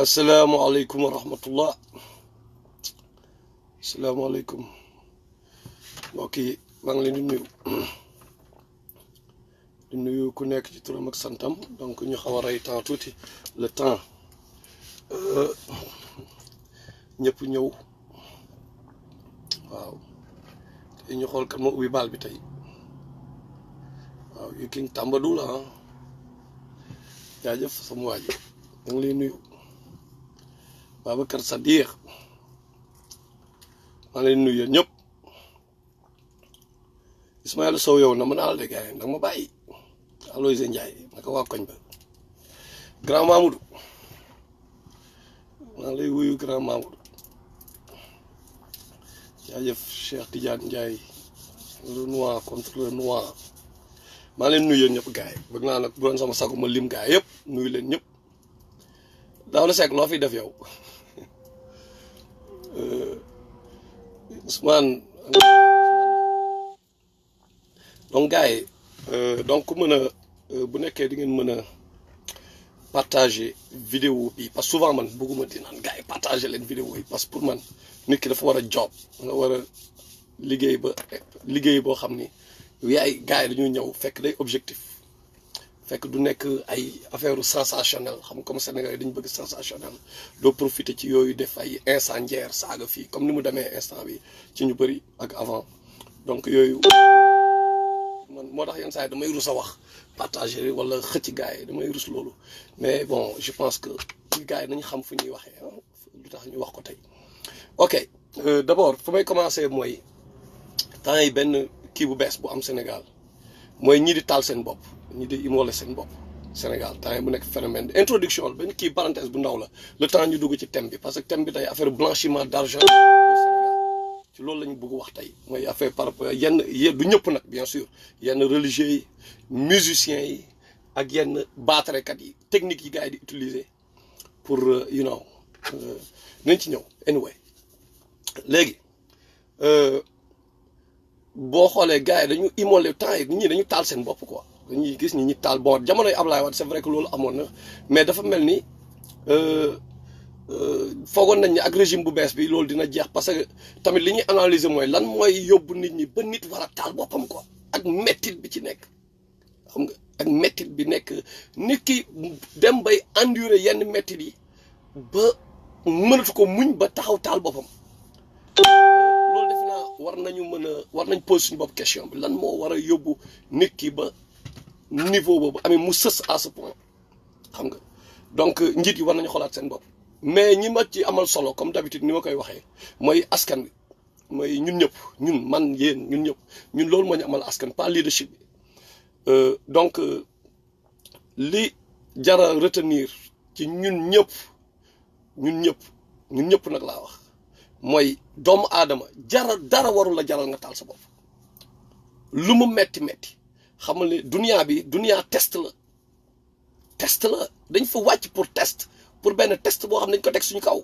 asalaamaaleykum wa rahmatullah asalaamaaleykum mbokk yi maa ngi leen di nuyu ku nekk ci turam ak santam donc ñu xaw a rey temps tuuti le temps ñëpp ñëw waaw te ñu xool kan moo ubbi baal bi tey waaw yu king tàmbadu la ah jaajëf sama waa ji maa ngi lay nuyu Babacar Sadiq maa ngi lay nuyu yéen ñëpp Ismaïla Sow yow na ma naa la de gars yi nag ma bàyyi Aloyse Ndiaye naka waa koñ ba grand Mamoudou maa ngi lay wuyu grand Mamoudou jaajëf Cheikh Tidiane Ndiaye le noir contre le noir maa ngi leen nuyu yéen ñëpp gars yi bëgg naa nag bu doon sama sago ma lim gars yëpp nuyu leen ñëpp daaw la seeg loo fi def yow Ousmane donc gars yi donc ku mën a bu nekkee di ngeen mën a partager vidéo bi parce que souvent man bëgguma di naan gars yi partager leen vidéo yi parce que pour man nit ki dafa war a job nga war a liggéey boo xam ni yaay gars yi dañuy ñëw fekk day objectif fekk du nekk ay affaire sensationnel xam comme Sénégal yi dañu bëgg sensationnel doo profiter ci yooyu def ay incendiaire saaga fii comme ni mu demee instant bi ci ñu bëri ak avant donc yooyu man moo tax yenn saa yi damay rus a wax partager wala xëcc gars yi damay rus loolu mais bon je pense que gars yi nañu xam fu ñuy waxee lu tax ñu wax ko tey ok d'abord fu may commencer mooy temps yi benn kii bu bees bu am Sénégal mooy ñii di taal seen bopp ñii di immolé seen bopp Sénégal temps yi mu nekk phénomène de introduction la benn kii parenthèse bu ndaw la le temps ñu dugg ci thème bi parce que thème bi tey affaire blanchiment d'argent au Sénégal ci loolu la ñu bëgg wax tey mooy affaire par rapport yenn du ñëpp nag bien sûr yenn religieux yi musiciens yi ak yenn baatarekat yi techniques yi gars yi di utiliser pour you know nañ ci ñëw anyway léegi boo xoolee gars yi dañu immolé temps yi nit ñi dañu taal seen bopp quoi dañuy gis ñi taal bon jamonoy Ablaye Wade c'est vrai que loolu amoon na mais dafa mel ni foogoon nañ ni ak régime bu bees bi loolu dina jeex parce que tamit li ñuy analyser mooy lan mooy yóbbu nit ñi ba nit war a taal boppam quoi ak mettit bi ci nekk xam nga ak mettit bi nekk nit ki dem bay endurer yenn mettit yi ba mënatu ko muñ ba taxaw taal boppam loolu defe naa war nañ pose suñu bopp question bi lan moo war a yóbbu nit ki ba niveau boobu amee mu sës à ce point xam nga donc njiit yi war nañu xoolaat seen bopp mais ñi ma ci amal solo comme d'habitude ni ma koy waxee mooy askan bi mooy ñun ñëpp ñun man yéen ñun ñëpp ñun loolu moo ñu amal askan pas leadership bi donc li jara retenir ci ñun ñëpp nag laa wax mooy doomu aadama dara warul la jaral nga taal sa bopp lu mu metti xamal ne dunia test la dañ fa wàcc pour benn test boo xam ne dañ ko teg suñu kaw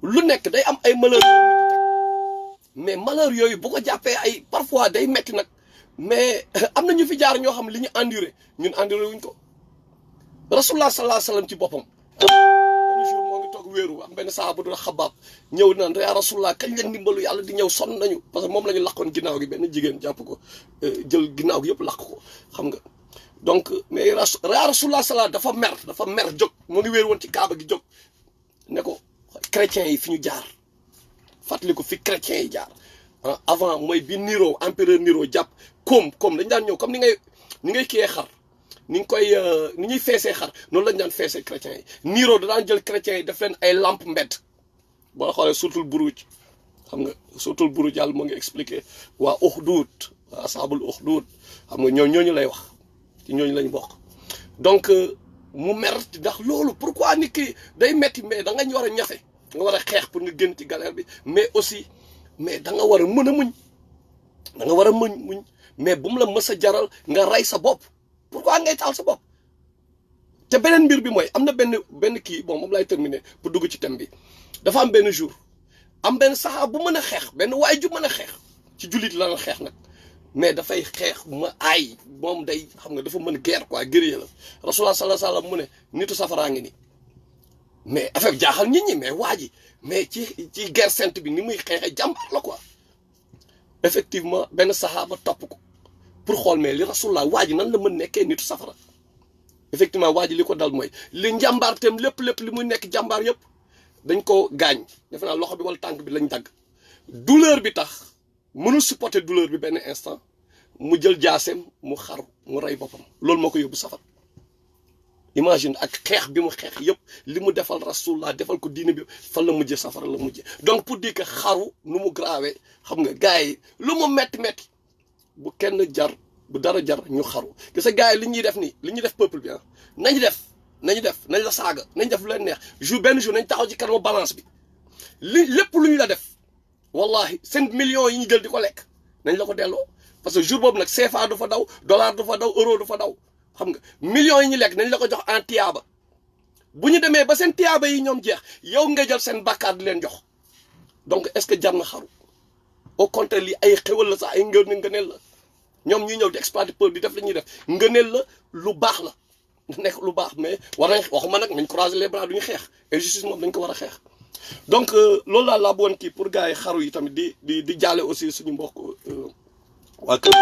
lu nekk day am ay malheur mais malheur yooyu bu ko jàppee ay parfois day metti nag mais am na ñu fi jaar ñoo xam li ñu enduré ñun enduré wuñ ko rasulullah sallallahu alayhi wasallam ci boppam benn jour moo ngi toog wéeru am benn sahaaba du xabaab ñëw naan yaa rasulullah kañ la ndimbalu yàlla di ñëw sonn nañu parce que moom la ñu laqoon ginnaaw gi benn jigéen jàpp ko jël ginnaaw gi yëpp laq ko xam nga donc mais yaa rasulullah sallallahu dafa mer jóg moo ngi wéeru woon ci kaaba gi jóg ne ko chrétiens yi fi ñu jaar fàttali ko fi chrétiens yi jaar avant mooy bi Nero empereur Nero jàpp koom dañ daan ñëw comme ni ngay kiyee xar ni ñuy feesee xar noonu lañ daan feesee chrétiens yi Nero da daan jël chrétiens yi def leen ay lampe mbedd boo xoolee surtout buruj xam nga surtout buruj yàlla moo ngi expliqué waa Uxdud waa ashabul Uxdud xam nga ñooñu lay wax ci ñooñu lañ bokk donc mu mer ndax loolu pourquoi nit ki day metti mais da nga war a ñafe nga war a xeex pour nga génn ci galère bi mais aussi mais da nga war a mën a muñ da nga war a muñ mais bu mu la mës a jaral nga rey sa bopp pourquoi ngay taal sa bopp te beneen mbir bi mooy am na benn kii bon moom lay terminer pour dugg ci thème bi dafa am benn jour am benn saxaaba bu mën a xeex benn waay ju mën a xeex ci jullit la xeex nag mais dafay xeex ma aay moom day xam nga dafa mën guerre quoi guerrier la rasulullah sallallahu alayhi wasallam mu ne nitu safaraa ngi ni mais affaire jaaxal nit ñi mais waa ji mais ci guerre sainte bi ni muy xeexee jàmbaar la quoi effectivement benn saxaaba topp ko pour xool mais li rasulullah waa ji nan la mën nekkee nitu safara effectivement waa ji li ko dal mooy li njàmbaarteem lépp li muy nekk jàmbaar yëpp dañ ko gaañ defe naa loxo bi wala tànk bi lañ dagg douleur bi tax mënul supporter douleur bi benn instant mu jël jaaseem mu xaru mu rey boppam loolu moo ko yóbbu safara imagine ak xeex bi mu xeex yëpp li mu defal rasulullah defal ko diine bi fan la mujjee safara la mujjee donc pour dire que xaru nu mu grave xam nga gars yi lu mu metti bu kenn jar bu dara jar ñu xaru gis nga gars yi li ñuy def nii li ñuy def peuple bi ah nañ la saaga nañ def lu leen neex benn jour nañ taxaw ci kanamu balance bi lépp lu ñu la def wallahi seen millions yi ñu jël di ko lekk nañ la ko delloo parce que jour boobu nag CFA du fa daw dollar du fa daw euro du fa daw xam nga millions yi ñu lekk nañ la ko jox en tiyaaba bu ñu demee ba seen tiyaaba yi ñoom jeex yow nga jël seen bàkkaar di leen jox donc est-ce que jar na xaru au contraire li ay xewal la sax ay ngëneel la ñoom ñuy ñëw di exploiter peuple di def li ñuy def ngëneel la lu baax la nekk lu baax mais war nañ waxuma nag nañ croiser les bras duñu xeex injustice moom dañ ko war a xeex donc loolu daal laa bëggoon kii pour gars yi xaru yi tamit di jaale aussi suñu mbokk waa kër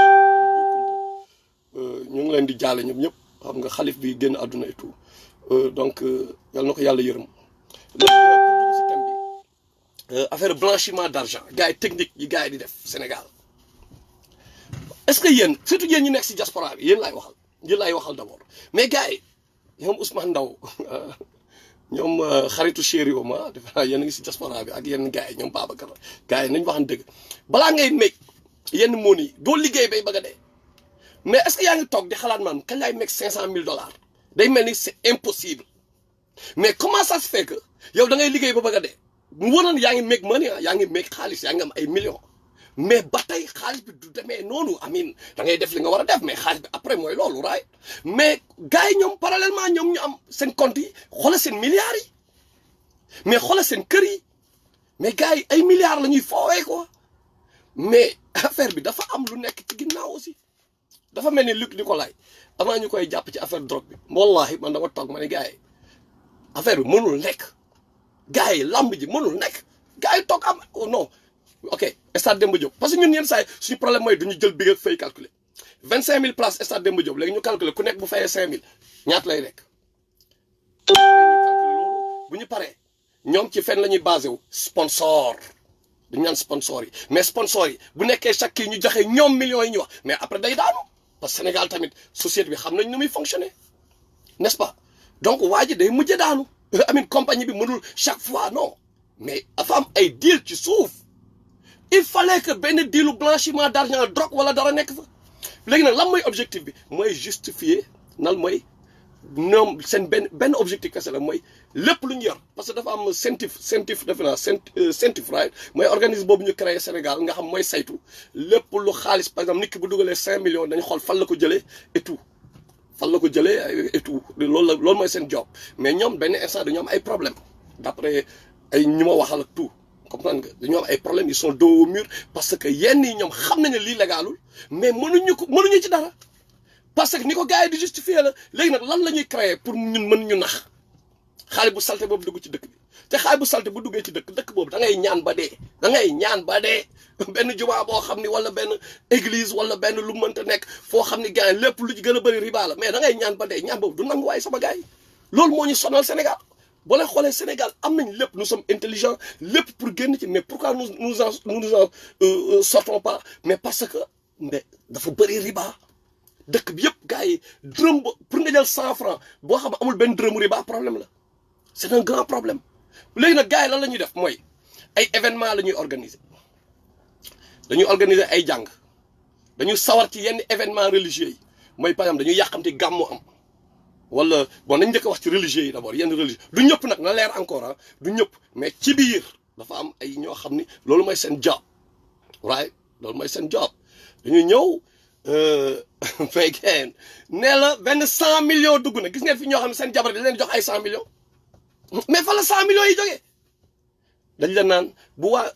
ñu ngi leen di jaale ñoom ñëpp xam nga xalif bi génn àdduna et tout donc yal na ko yàlla yërëm léegi pour dugg si thème bi affaire blanchiment d'argent gars yi technique yi gars yi di def Sénégal est-ce que yéen surtout yéen ñi nekk si diaspora bi yéen laay waxal d'abord mais gars yi ñoom Ousmane Ndaw ñoom xaritu chéri oma defe naa yéen a ngi si diaspora bi ak yenn gars yi ñoom Babacar gars yi nañ waxan dëgg balaa ngay meeg yenn moon yi doo liggéey bay bëgg a dee mais est-ce que yaa ngi toog di xalaat man kañ laay meeg $500,000 day mel ni c'est impossible mais comment ça se fait que yow da ngay liggéey ba bëgg a dee mu waroon yaa ngi meeg money yaa ngi meeg xaalis yaa ngi am ay millions mais ba tey xaalis bi du demee noonu amin da ngay def li nga war a def mais xaalis bi après mooy loolu raay mais gars yi ñoom parallèlement ñoom ñu am seen compte yi xoolal seen milliards yi mais xoolal seen kër yi mais gars yi ay milliards la ñuy foowee quoi mais affaire bi dafa am lu nekk ci ginnaaw aussi dafa mel ni Luc Nicolaï avant ñu koy jàpp ci affaire drogue bi wallahi man dama toog ma ne gars yi affaire bi mënul nekk gars yi lamb ji mënul nekk gars yi toog am non ok stade Demba Diop parce que ñun yenn saa yi suñu problème mooy duñu jël big ak fay calculer 25,000 places stade Demba Diop léegi ñu calculer ku nekk bu fayee 5,000 ñaata lay nekk ñu calculer loolu bu ñu paree ñoom ci fenn la ñuy basé wu sponsor dañu naan sponsor yi mais sponsor yi bu nekkee chaque kii ñu joxe ñoom millions yi ñu wax mais après day daanu parce que Sénégal tamit société bi xam nañ nu muy fonctionner n'est-ce pas donc waa ji day mujjee daanu amin compagnie bi mënul chaque fois non mais dafa am ay deal ci suuf il fallait que benn dealu blanchiment d'argent drogue wala dara nekk fa léegi nag lan mooy objectif bi mooy justifier nal mooy ñoom seen benn objectif kese la mooy lépp lu ñu yor parce que dafa am CENTIF defe naa CENTIF right mooy organisme boobu ñu créé Sénégal nga xam mooy saytu lépp lu xaalis par exemple nit ki bu dugalee 5 millions dañu xool fan la ko jëlee et tout fan la ko jëlee et tout loolu mooy seen job mais ñoom benn instant dañoo am ay problème d'après ay ñu ma waxal ak tout comprendre nga dañoo am ay problèmes ils sont dos au mur parce que yenn yi ñoom xam nañu lii légalul mais mënuñu ci dara parce que ni ko gars yi di justifier la léegi nag lan la ñuy créer pour ñun mën ñu nax xaalis bu salte boobu dugg ci dëkk bi te xaalis bu salte bu duggee ci dëkk boobu da ngay ñaan ba dee benn jumaa boo xam ni wala benn église wala benn lu mënta nekk foo xam ni gars yi lépp lu ci gën a bëri riba la mais da ngay ñaan ba dee ñaan boobu du nangu waaye sama gars yi loolu moo ñu sonal Sénégal boo leen xoolee Sénégal am nañ lépp nous sommes intelligents lépp pour génn ci mais pourquoi nous en sortons pas mais parce que mais dafa bëri riba dëkk bi yëpp gars yi dërëm pour nga jël 100 francs boo xam ne amul benn dërëmu riba problème la c'est un grand problème léegi nag gars yi lan la ñuy def mooy ay événements la ñuy organiser dañuy organiser ay jàng dañuy sawar ci yenn événements religieux yi mooy par exemple dañuy yàqamti gàmmu am wala bon nañ njëkk a wax ci religieux yi d'abord yenn religieux du ñëpp nag na leer encore ah du ñëpp mais ci biir dafa am ay ñoo xam ni loolu mooy seen job right loolu mooy seen job dañuy ñëw fekkee nee la benn 100 millions dugg na gis ngeen fi ñoo xam ne seen jabar dañ leen jox ay 100 millions mais fa la 100 millions yi jógee dañ la naan bu waa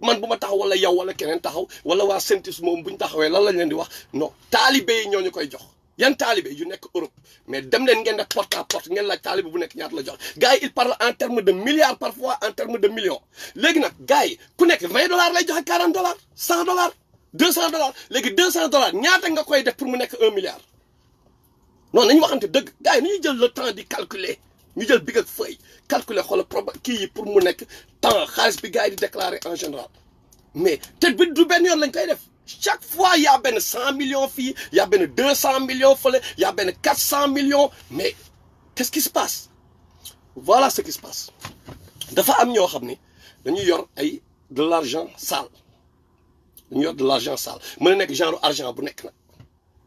man bu ma taxaw wala yow wala keneen taxaw wala waa sentis moom bu ñu taxawee lan lañ leen di wax non taalibe yi ñoo ñu koy jox yan taalibe yu nekk Europe mais dem leen ngeen def porte à porte ngeen laaj taalibe bu nekk ñaata la joxe gars yi il parle en terme de milliards parfois en terme de millions léegi nag gars yi ku nekk $20 lay joxe $40 $100 $200 léegi $200 ñaata nga koy def pour mu nekk 1 milliard non nañu waxante dëgg gars yi nañu jël le temps di calculer ñu jël big ak feuille calculer xoolal kii yi pour mu nekk temps xaalis bi gars yi di déclarer en général mais te bi du benn yoon lañ koy def chaque fois y a benn 100 millions fii y a benn 200 millions fële y a benn 400 millions mais qu'est-ce qui se passe voilà ce qui se passe dafa am ñoo xam ni dañuy yor ay de l'argent sale dañuy yor de l'argent sale mën na nekk genre argent bu nekk nag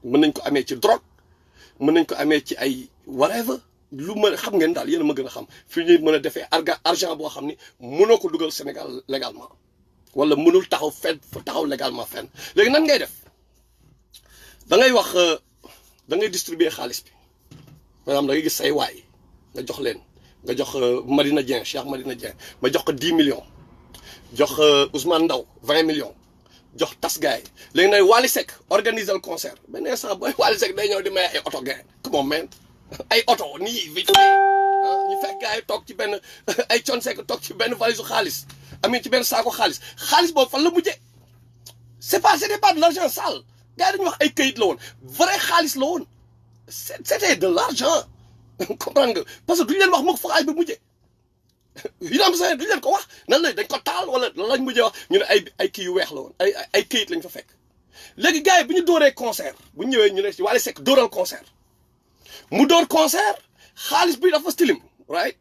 mën nañ ko amee ci drogue mën nañ ko amee ci ay whatever lu mën xam ngeen daal yéen a ma gën a xam fi ñuy mën a defee argent boo xam ni mënoo ko dugal Sénégal légalement wala mënul taxaw taxaw légalement fenn léegi nan ngay def da ngay wax da ngay distribuer xaalis bi par exemple da ngay gis say waay nga jox leen nga jox Madina Dieng Cheikh Madina Dieng ma jox ko 10 millions jox Ousmane Ndaw 20 millions jox tas gaay léegi nag Wally Seck organiser le concert benn instant booy Wally Seck day ñëw di may ay oto gaay come on man ay oto nii vite ñu fekk gars yi toog ci benn ay Thione Seck toog ci benn valise xaalis amee ci benn saako xaalis boobu fan la mujjee c'était pas de l'argent sale gars yi dañuy wax ay këyit la woon vrai xaalis la woon c'était de l'argent comprendre nga parce que duñu leen wax moo ko fa xaalis bi mujjee yu am sa duñu leen ko wax nan la dañ ko taal wala lan lañ mujjee wax ñu ne ay kii yu weex la woon ay këyit lañ fa fekk léegi gars yi bu ñu dooree concert bu ñu ñëwee ñu ne ci Wally Seck dóoral concert mu door concert xaalis bi dafa stilim right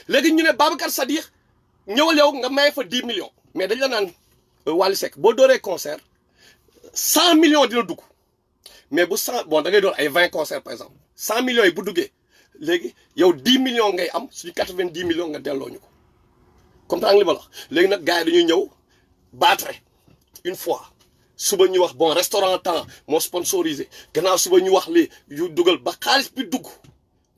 léegi ñu ne Babacar Sadikh ñëwal yow nga may fa 10 millions mais dañ la naan Wally Seck boo dooree concert 100 millions dina dugg mais bu 100 bon da ngay door ay 20 concerts par exemple 100 millions yi bu duggee léegi yow 10 millions ngay am suñu 90 millions nga delloo ñu ko comprendre li ma la wax léegi nag gars yi dañuy ñëw battre une fois suba ñu wax bon restaurant temps moo sponsorisé gannaaw suba ñu wax li yu dugal ba xaalis bi dugg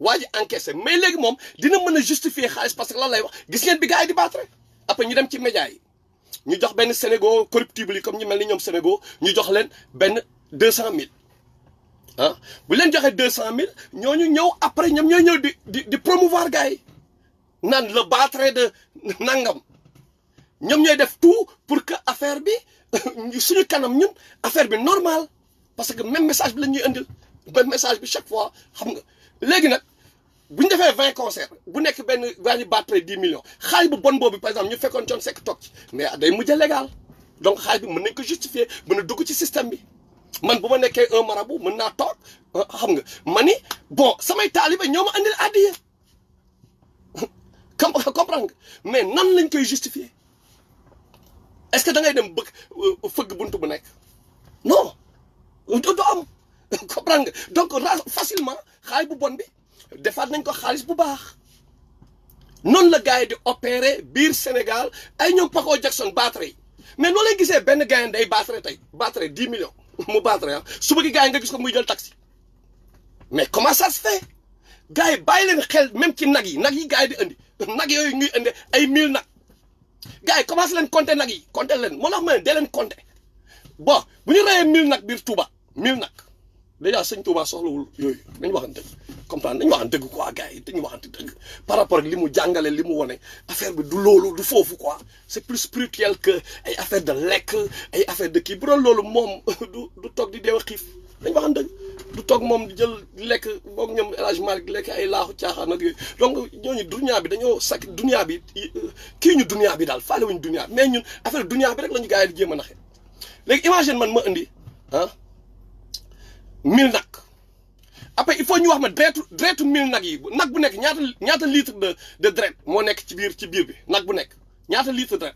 waa ji encaissé mais léegi moom dina mën a justifier xaalis parce que lan lay wax gis ngeen bi gars yi di battre après ñu dem ci média yi ñu jox benn Sénégal corruptible yi comme ñu mel ni ñoom Sénégal ñu jox leen benn 200 000 bu leen joxee 200 000 ñooñu ñëw après ñoom ñooy ñëw di promouvoir gars yi naan le battre de nangam ñoom ñooy def tout pour que affaire bi suñu kanam ñun affaire bi normal parce que même message bi la ñuy indil même message bi chaque fois xam nga léegi nag bu ñu defee 20 concerts bu nekk benn waa ñu battre 10 millions xaalis bu bon boobu par exemple ñu fekkoon Thione Seck toog ci mais day mujj légal donc xaalis bi mën nañ ko justifier mën a dugg ci système bi man bu ma nekkee un marabout mën naa toog xam nga ma ni bon samay taalibe ñoo ma andil addiya comprendre nga mais nan lañ koy justifier est-ce que da ngay dem bëgg fëgg buntu bu nekk non du am comprendre nga donc facilement xaalis bu bon bi defaat nañ ko xaalis bu baax noonu la gars yi di opérer biir Sénégal ay ñoom Paco Jackson battre yi mais noo lay gisee benn gars yi day battre tey battre 10 millions mu battre suba gi gars yi nga gis ko muy jël taxi mais comment ça se fait gars yi bàyyi leen xel même ci nag yi gars yi di indi nag yooyu ñuy indi ay 1000 nag gars yi commencé leen compter nag yi compter leen moo tax ma ne dee leen compter bon bu ñu reyee 1000 nag biir Touba 1000 nag déjà sëñ Touba soxlawul yooyu dañu waxante dëgg comprendre dañu waxante dëgg quoi gars yi dañu waxante dëgg par rapport ak li mu jàngale li mu wone affaire bi du loolu du foofu quoi c'est plus spirituel que ay affaire de lekk ay affaire de kii bu doon loolu moom du toog di deew xiif dañu waxante dëgg du toog moom di jël lekk boog ñoom El Hadj Malick lekk ay laaxu caaxaan ak yooyu donc ñooñu dunia bi dañoo sakk dunia bi kii ñu dunia bi daal faale wuñu dunia bi mais ñun affaire dunia bi rek la ñu gars yi di jéem a naxee léegi imagine man ma indi 1000 nag après il faut ñu wax ma deretu 1000 nag yi nag bu nekk ñaata litre de deret moo nekk ci biir bi nag bu nekk ñaata litre de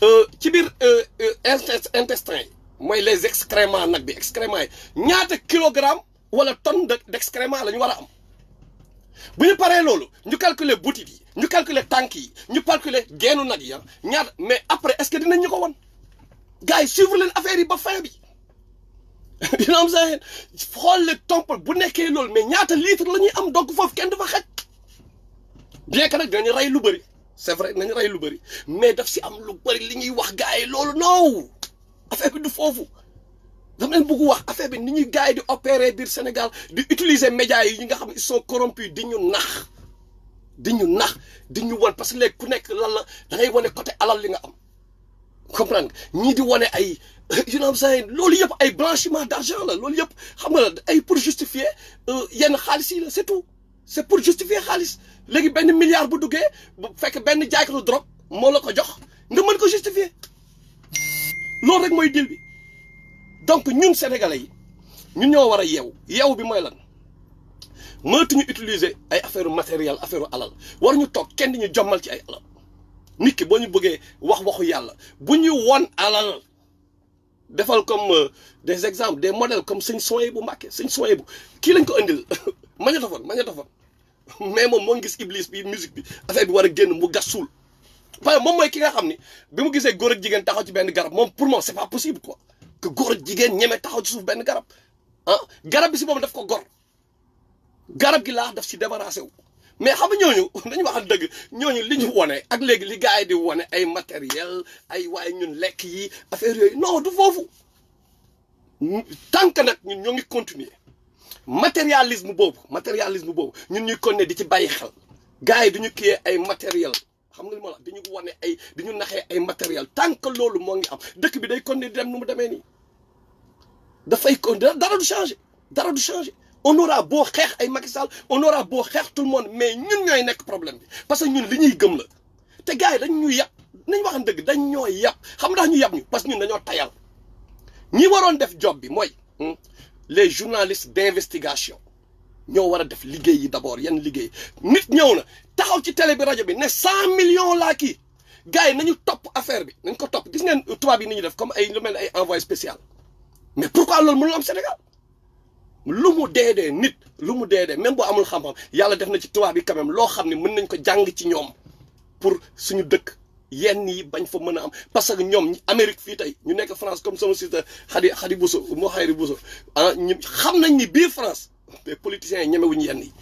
deret ci biir intestin yi mooy les excréments nag bi excréments yi ñaata kilogramme wala tonne d'excréments la ñu war a am bu ñu paree loolu ñu calculer butit yi ñu calculer tànk yi ñu calculer geenu nag yi ñaata mais après est-ce que dinañ ñu ko won gars yi suivre leen affaire yi ba fin bi dina am sax xool le tompal bu nekkee loolu mais ñaata litre la ñuy am donc foofu kenn dafa xaj bien que nag dinañu rey lu bëri c'est vrai nañu rey lu bëri mais daf si am lu bëri li ñuy wax gars yi loolu non affaire bi du foofu dama leen bëgg wax affaire bi ni ñuy gars yi di opérer biir Sénégal di utiliser médias yi nga xam ne ils sont corrompus di ñu nax di ñu wan parce que léegi ku nekk lan la da ngay wane côté alal li nga am comprendre nga ñii di wane ay you know what I'm saying loolu yëpp ay blanchiment d'argent la loolu yëpp xam nga ay pour justifier yenn xaalis yi la c'est tout c'est pour justifier xaalis léegi benn milliard bu duggee bu fekk benn jaaykatu drogue moo la ko jox nga mën ko justifier loolu rek mooy deal bi donc ñun sénégalais yi ñun ñoo war a yeew bi mooy lan mënatuñu utiliser ay affaire matériel affaire alal war ñu toog kenn ñu jommal ci ay alal nit ki boo ñu bëggee waxu yàlla bu ñu won alal defal comme des exemples des modèles comme sëñ Souhaïbou Mbacké sëñ Souhaïbou kii lañ ko indil magnétophone mais moom moo ngi gis iblis bi musique bi affaire bi war a génn mu gas suul parce que moom mooy ki nga xam ni bi mu gisee góor ak jigéen taxaw ci benn garab moom pour moi c'est pas possible quoi que góor ak jigéen ñeme taxaw ci suuf benn garab garab bi si moom daf ko gor garab gi laa daf si débarrassé wu mais xam nga ñooñu dañu wax dëgg ñooñu li ñu wone ak léegi li gars yi di wone ay matériel ay waaye ñun lekk yi affaire yooyu non du foofu tant que nag ñun ñoo ngi continuer matérialisme boobu ñun ñuy continuer di ci bàyyi xel gars yi duñu kiyee ay matériel xam nga li ma la dañu wane ay dañu naxee ay matériel tant que loolu moo ngi am dëkk bi day continuer di dem nu mu demee nii dafay continuer dara du changer on aura beau xeex ay Macky Sall on aura beau xeex tout le monde mais ñun ñooy nekk problème bi parce que ñun li ñuy gëm la te gars yi dañ ñu yàpp nañ waxan dëgg dañ ñoo yàpp xam ndax ñu yàpp ñu parce que ñun dañoo tayal ñi waroon def job bi mooy les journalistes d'investigation ñoo war a def liggéey yi d'abord yan liggéey nit ñëw na taxaw ci télé bi rajo bi ne 100 millions laa kii gars yi nañu topp affaire bi nañ ko topp gis ngeen tubaab yi ni ñu def comme ay lu mel ne ay envoyé spécial mais pourquoi loolu mënul am Sénégal lu mu dee nit lu mu dee même boo amul xam-xam yàlla def na ci tubaab yi quand même loo xam ne mën nañ ko jàng ci ñoom pour suñu dëkk yenn yi bañ fa mën a am parce que ñoom Amérique fii tey ñu nekk France comme sama sister Khady Bousso moo xayri Bousso ñu xam nañ ni biir France mais politiciens yi ñemewuñu yenn yi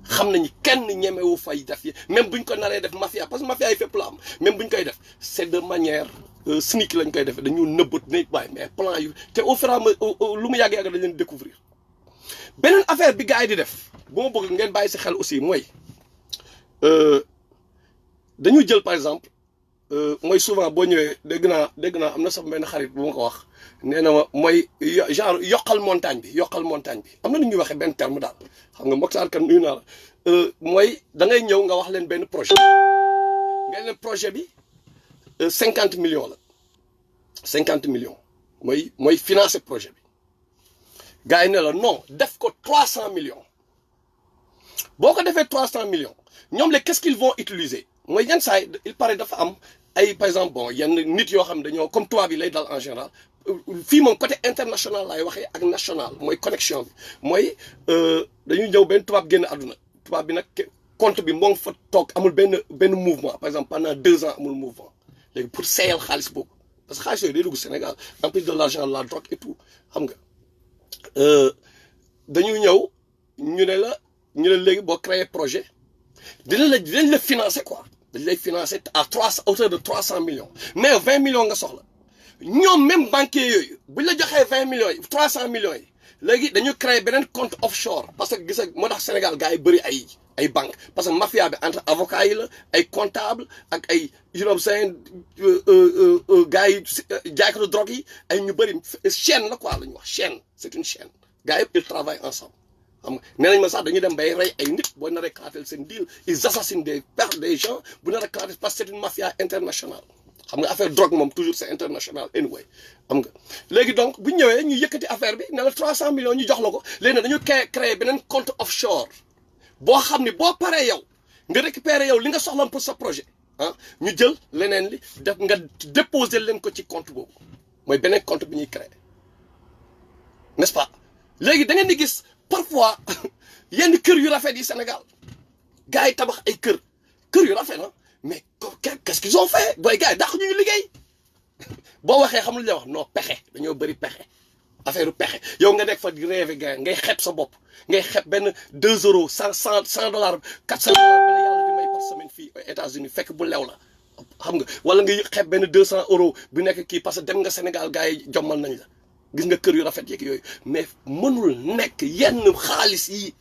xam nañu kenn ñemewu fay def yi même buñ ko naree def mafia parce que mafia yi fépp la am même buñ koy def c'est de manière cynique lañ koy defee dañu nëbbat ne waaye mais plan yu te au fur et à mesure lu mu yàgg-yàgg dañ leen découvrir beneen affaire bi gars yi di def bu ma bëgg ngeen bàyyi si xel aussi mooy dañu jël par exemple mooy souvent boo ñëwee dégg naa am na sax benn xarit bu ma ko wax nee na ma mooy genre yokkal montagne bi am na nu ñuy waxee benn terme daal xam nga Mokhtar Kane nuyu naa la mooy da ngay ñëw nga wax leen benn projet ngeen leen projet bi 50 millions la 50 millions mooy financer projet bi gars yi ne la non def ko 300 millions boo ko defee 300 millions ñoom les qu'est-ce qu'ils vont utiliser mooy yenn saa yi il paraît dafa am ay par exemple bon yenn nit yoo xam ne dañoo comme tubaab yi lay dal en général fii moom côté international laay waxee ak national mooy connexion bi mooy dañuy ñëw benn tubaab génn àdduna tubaab bi nag compte bi moo ngi fa toog amul benn mouvement par exemple pendant 2 ans amul mouvement léegi pour seeyal xaalis boobu parce que xaalis yooyu day dugg Sénégal en plus de l'argent la drogue et tout xam nga dañuy ñëw ñu ne la léegi boo créer projet dinañ la financer quoi dañ lay financer à hauteur de 300 millions mais 20 millions nga soxla ñoom même banquier yooyu buñ la joxee 20 millions yi 300 millions yi léegi dañu créer beneen compte offshore parce que gis nga moo tax Sénégal gars yi bëri ay banque parce que mafia bi entre avocats yi la ay comptable ak ay you know saying gars yi jaaykatu drogue yi ay ñu bëri chaîne la quoi la ñu wax chaîne c'est une chaîne gars yëpp ils travaillent ensemble xam nga nee nañ ma sax dañuy dem bay rey ay nit boo nar a clatel seen deal ils assassinent des gens bu nar a clatel parce que c'est une mafia internationale xam nga affaire drogue moom toujours c'est international anyway xam nga léegi donc bu ñëwee ñu yëkkati affaire bi ne la 300 millions ñu jox la ko léegi nag dañu créer beneen compte offshore boo xam ni boo paree yow nga récupérer yow li nga soxla pour sa projet ñu jël leneen li def nga déposer leen ko ci compte boobu mooy beneen compte bi ñuy créer n'est-ce pas léegi da ngeen di gis parfois yenn kër yu rafet yi Sénégal gars yi tabax ay kër yu rafet na mais qu'est-ce qu'ils ont fait booy gars yi dàq ñu liggéey boo waxee xam lu la wax non pexe dañoo bëri pexe affaire pexe yow nga nekk fa di rêve gars ngay xeeb sa bopp ngay xeeb benn 2 euros 100 dollars 400 dollars bi la yàlla di may par semaine fii États-Unis fekk bu lew la xam nga wala nga xeeb benn 200 euros bu nekk kii parce que dem nga Sénégal gars yi jommal nañ la gis nga kër yu rafet yeeg yooyu mais mënul nekk yenn xaalis yi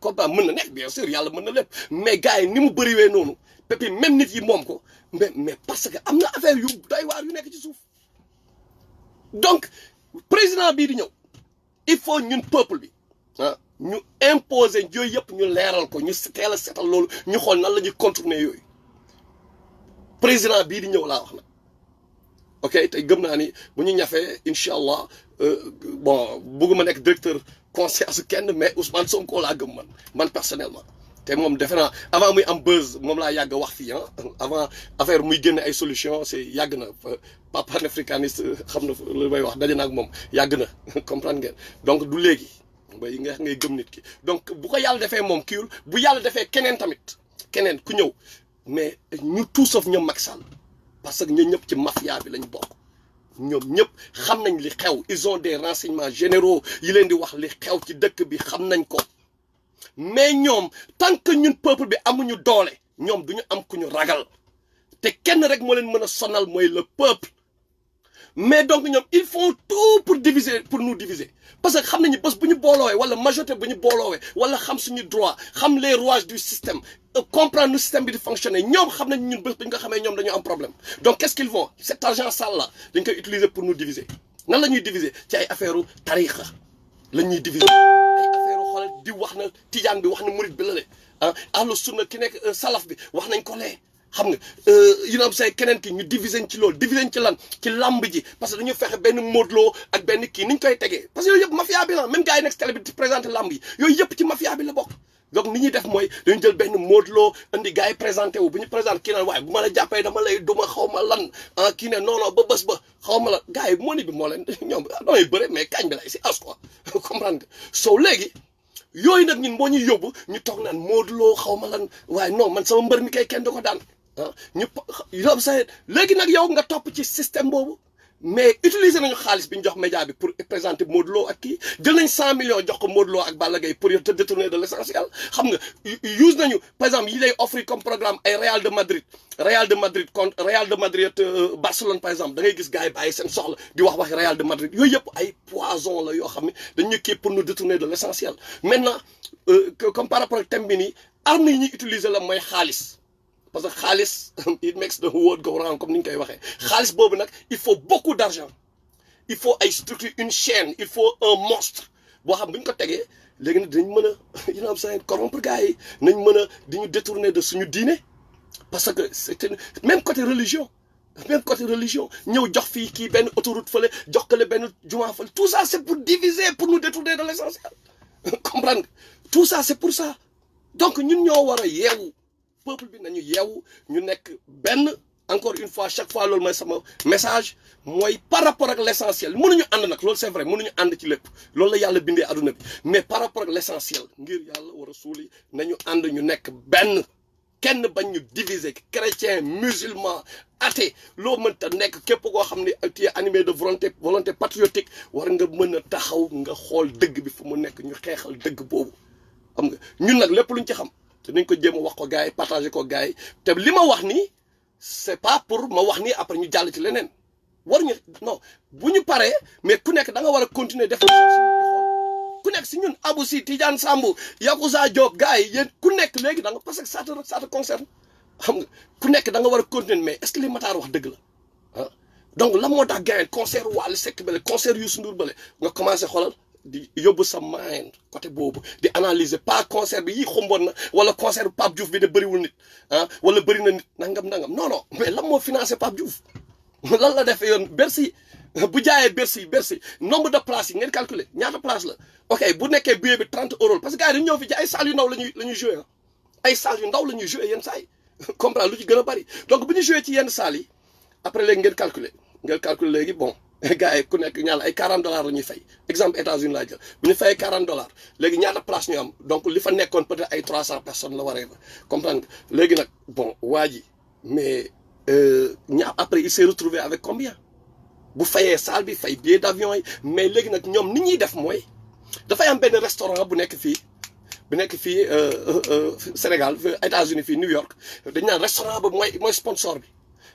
comme ça mën na nekk bien sûr yàlla mën na lépp mais gars yi ni mu bëriwee noonu pépi même nit yi moom ko mais parce que am na affaire yu doy waar yu nekk ci suuf donc président bii di ñëw il faut ñun peuple bi ah ñu imposer yooyu yëpp ñu leeral ko ñu teel a seetal loolu ñu xool nan la ñuy contourner yooyu président bii di ñëw laa wax nag ok tey gëm naa ni bu ñu ñafee incha allah bon bëgguma nekk directeur conscience kenn mais Ousmane Sonko laa gëm man personnellement te moom defe naa avant muy am buzz moom laa yàgg wax fii avant affaire muy génne ay solution c'est yàgg na papa panafricaniste xam na lu may wax daje na ak moom yàgg na comprendre ngeen donc du léegi ba yi nga ngay gëm nit ki donc bu ko yàlla defee moom kiiwul bu yàlla defee keneen tamit keneen ku ñëw mais ñu tout sauf ñoom Macky Sall parce que ñun ñëpp ci mafia bi lañ bokk ñoom ñëpp xam nañ li xew ils ont des renseignements généraux yi leen di wax li xew ci dëkk bi xam nañ ko mais ñoom tant que ñun peuple bi amuñu doole ñoom duñu am ku ñu ragal te kenn rek moo leen mën a sonal mooy le peuple mais donc ñoom ils font tout pour diviser pour nous diviser parce que xam nañu bés bu ñu booloowee wala majorité bu ñu booloowee wala xam suñu droit xam les rouages du système comprendre nu système bi di fonctionner ñoom xam nañ ñun bés bu ñu ko xamee ñoom dañu am problème donc qu'est-ce qu'ils vont cet argent sale là dañ koy utiliser pour nous diviser nan la ñuy diviser ci ay affaire u tarixa la ñuy diviser ay affaire u xoolal di wax na tijaan bi wax na murit bi la le ahlu sunna ki nekk salaf bi wax nañ ko lee xam nga say keneen ki ñu diviser ci loolu diviser ci lan ci lamb ji parce que dañu fexe benn Modou Lo ak benn kii ni ñu koy tegee parce que yooyu yëpp mafia bi la même gars yi nekk télé bi di présenter lamb yi yooyu yëpp ci mafia bi la bokk donc ni ñuy def mooy dañu jël benn Modou Lo indi gars yi présenté wu bu ñu présenté kii naan waaye bu ma la jàppee dama lay duma xaw ma lan kii ne non ba bés ba xaw ma la gars yi moo ni bi moo leen ñoom damay bëre mais kañ bi lay si as quoi comprendre nga soo léegi yooyu nag ñun moo ñuy yóbbu ñu toog naan Modou Lo xaw ma lan waaye non man sama mbër mi kay kenn du ko daan ñu yóbbu sa léegi nag yow nga topp ci système boobu mais utiliser nañu xaalis bi ñu jox média bi pour présenter Modou Lo ak kii jël nañ 100 millions jox ko Modou Lo ak Balla Gaye pour te détourner de l'essentiel xam nga use nañu par exemple yi lay offrir comme programme ay Real de Madrid contre Real de Madrid Barcelone par exemple da ngay gis gars yi bàyyi seen soxla di wax Real de Madrid yooyu yëpp ay poison la yoo xam ne dañu kii pour nous détourner de l'essentiel maintenant comme par rapport ak thème bi nii armes yi ñuy utiliser la mooy xaalis parce que xaalis it makes the world go round comme ni ñu koy waxee xaalis boobu nag il faut beaucoup d'argent il faut ay structure une chaîne il faut un monstre boo xam bu ñu ko tegee léegi nag dinañ mën a you know saying corrompre gars yi nañ mën a di ñu détourner de suñu diine parce que c'est même côté religion ñëw jox fii kii benn autoroute fële jox ko le benn jumaa fële tout ça c'est pour diviser pour nous détourner de l'essentiel comprendre tout ça c'est pour ça donc ñun ñoo war a yeewu peuple bi nañu yeewu ñu nekk benn encore une fois chaque fois loolu mooy sama message mooy par rapport ak l'essentiel mënuñu ànd nag loolu c'est vrai mënuñu ànd ci lépp loolu la yàlla bindee adduna bi mais par rapport ak l'essentiel ngir yàlla war a suuli nañu ànd ñu nekk benn kenn bañ ñu diviser chrétien musulman athée loo mënta nekk képp koo xam ne tu es animé de volonté patriotique war nga mën a taxaw nga xool dëgg bi fu mu nekk ñu xeexal dëgg boobu xam nga ñun nag lépp luñ ci xam te nañ ko jéem a wax ko gars yi partager ko gars yi te li ma wax nii c'est pas pour ma wax nii après ñu jàll ci leneen war ñu non bu ñu paree mais ku nekk da nga war a continuer def ku nekk si ñun Abou Sy Tidiane Sambou Yakouza Diop gars yi yéen ku nekk léegi da nga parce que ça te concerne xam nga ku nekk da nga war a continuer mais est-ce que li Matar wax dëgg la donc la moo tax gars yi concert Wally Seck bale concert Youssou Ndour bale nga commencé xoolal di yóbbu sa mind côté boobu di analyser pas concert bi yii xumboon na wala concert bu Pape Diouf bi de bëriwul nit wala bëri na nit nangam non mais lan moo financé Pape Diouf lan la defee yoon Bercy bu jaayee Bercy nombre de places yi ngeen calculer ñaata place la ok bu nekkee billet bi 30 euros parce que gars yi dañu ñëw fi ci ay salles yu ndaw la ñuy jouer ay salles yu ndaw la ñuy jouer yenn saa yi comprendre lu ci gën a bëri donc bu ñu jouer ci yenn salles yi après léegi ngeen calculer léegi bon gars yi ku nekk ñaala ay $40 la ñuy fay exemple États-Unis laa jël bu ñu fayee $40 léegi ñaata place ñu am donc li fa nekkoon peut-être ay 300 personnes la waree ba comprendre nga léegi nag bon waa ji mais après il s'est retrouvé avec combien bu fayee salle bi fay billet d'avion yi mais léegi nag ñoom ni ñuy def mooy dafay am benn restaurant bu nekk fii Sénégal États-Unis fii New York dañ naan restaurant ba mooy sponsor bi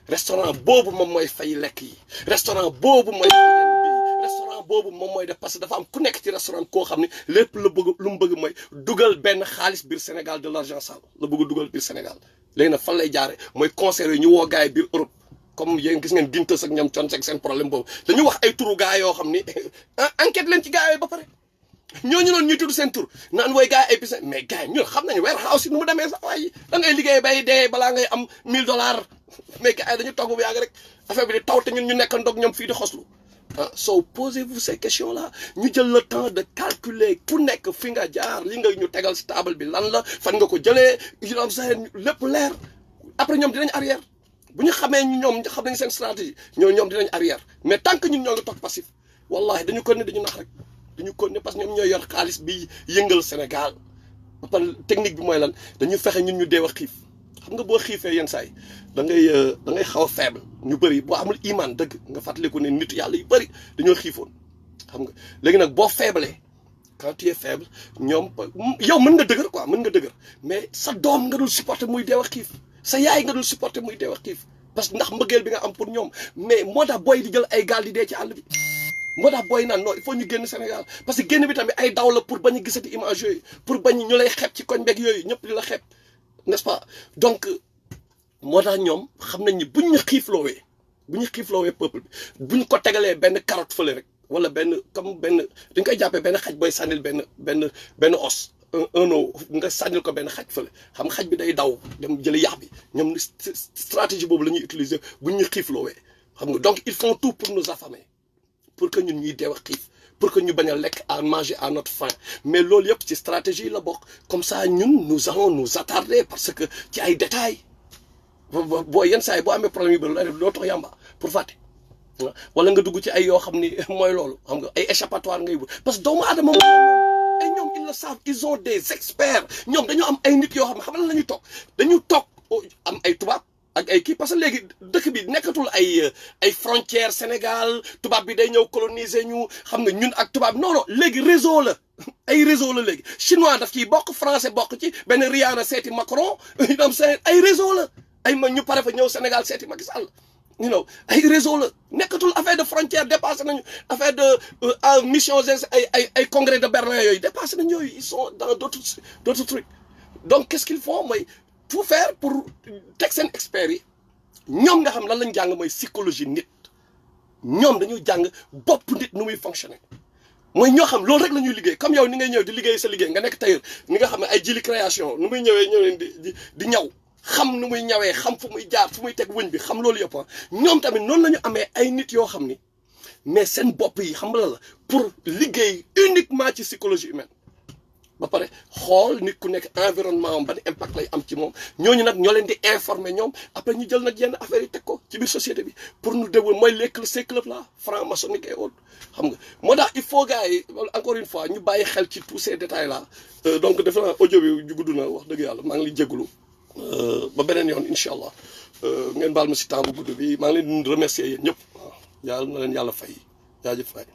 restaurant boobu moom mooy fay lekk yi restaurant boobu mooy fay yenn bi restaurant boobu moom mooy def parce que dafa am ku nekk ci restaurant koo xam ne lépp la bëgg lu mu bëgg mooy dugal benn xaalis biir Sénégal de l'argent sale la bëgg dugal biir Sénégal léegi nag fan lay jaare mooy concert yi ñu woo gars yi biir Europe comme yéen gis ngeen gintas ak ñoom con seen problème boobu dañu wax ay turu gars yoo xam ni enquête leen ci gars yooyu ba pare ñooñu noonu ñuy tudd seen tur naan wooy gars yi ay business mais gars yi ñun xam nañu warehouse nu mu demee sax waaye da ngay liggéey bay dee balaa ngay am $1000 mais gars yi dañu togg bu yàgg rek affaire bi di taw te ñun ñu nekk ndoog ñoom fii di xoslu so posez-vous ces questions là ñu jël le temps de calculer ku nekk fi nga jaar li nga ñu tegal si table bi lan la fan nga ko jëlee am sa lépp leer après ñoom dinañ arrière bu ñu xamee ñoom xam nañ seen stratégie ñoom dinañ arrière mais tant que ñun ñoo ngi toog passif wallahi dañu ko ne dañu nax rek dañu ko ne parce que ñoom ñooy yor xaalis bi yëngal Sénégal ba pare technique bi mooy lan dañu fexe ñun ñu deew a xiif xam nga boo xiifee yenn saa yi da ngay xaw a faible ñu bëri boo amul iman dëgg nga fàttaliku ne nit yàlla yu bëri dañoo xiifoon xam nga léegi nag boo faible quand tu es faible ñoom yow mën nga dëgër quoi mën nga dëgër mais sa doom nga dul supporter muy deew a xiif sa yaay nga dul supporter muy deew a xiif parce que ndax mbëggeel bi nga am pour ñoom mais moo tax booy di jël ay gaal di dee ci àll bi moo tax booy naan non il faut ñu génn Sénégal parce que génn bi tamit ay daw la pour bañ a gisati image yooyu pour bañ ñu lay xeeb ci koñ beeg yooyu ñëpp di la xeeb n'est-ce pas donc moo tax ñoom xam nañ ni buñ ñu xiifloowee peuple bi buñ ko tegalee benn carotte fële rek wala benn comme benn dañ koy jàppee benn xaj booy sànnil benn os un nga sànnil ko benn xaj fële xam xaj bi day daw dem jëli yax bi ñoom stratégie boobu la ñuy utiliser buñ ñu xiifloowee xam nga donc ils font tout pour nous affamer pour que ñun ñuy deew a xiif pour que ñu bañ a lekk à manger à notre faim mais loolu yëpp ci stratégie la bokk comme ça ñun nous allons nous attarder parce que ci ay détails boo yenn saa yi boo amee problème yu bëri lay def doo tax yàmba pour fàtte wala nga dugg ci ay yoo xam ni mooy loolu xam nga ay échappatoire ngay wut parce que doomu aadama moom ay ñoom ils le savent ils ont des experts ñoom dañoo am ay nit yoo xam ne xam la ñuy toog dañu toog am ay tubaab ak ay kii parce que léegi dëkk bi nekkatul ay frontières Sénégal tubaab bi day ñëw coloniser ñu xam nga ñun ak tubaab non léegi réseau la ay réseau la léegi chinois daf ciy bokk français bokk ci benn Rihanna seeti Macron ñoom seen ay réseau la ay ma ñu pare fa ñëw Sénégal seeti Macky Sall ay réseau la nekkatul affaire de frontière dépassé nañu affaire de mission ay congrès de Berlin yooyu dépassé nañu yooyu ils sont dans d'autres trucs donc qu'est-ce qu'ils font mooy tout faire pour teg seen experts yi ñoom nga xam lan lañ jàng mooy psychologie nit ñoom dañuy jàng bopp nit nu muy fonctionner mooy ñoo xam loolu rek la ñuy liggéey comme yow ni ngay ñëw di liggéey sa liggéey nga nekk tailleur ni nga xam ne ay jili création nu muy ñëwee di ñaw xam nu muy ñawee xam fu muy jaar fu muy teg wëñ bi xam loolu yëpp ñoom tamit noonu la ñu amee ay nit yoo xam ni mais seen bopp yi xam nga la pour liggéey uniquement ci psychologie humaine ba pare xool nit ku nekk environnement am ban impact lay am ci moom ñooñu nag ñoo leen di informer ñoom après ñu jël nag yenn affaires yi teg ko ci biir société bi pour nous développer mooy ces clubs là franc-maçonnique et autres xam nga moo tax il faut gars yi encore une fois ñu bàyyi xel ci tous ces détails là donc defe naa audio bi gudd na wax dëgg yàlla maa ngi lay jégalu ba beneen yoon incha allah ngeen baal ma si temps bu gudd bi maa ngi leen di remercier yéen ñëpp waaw yàlla na leen yàlla fay jaajëf fay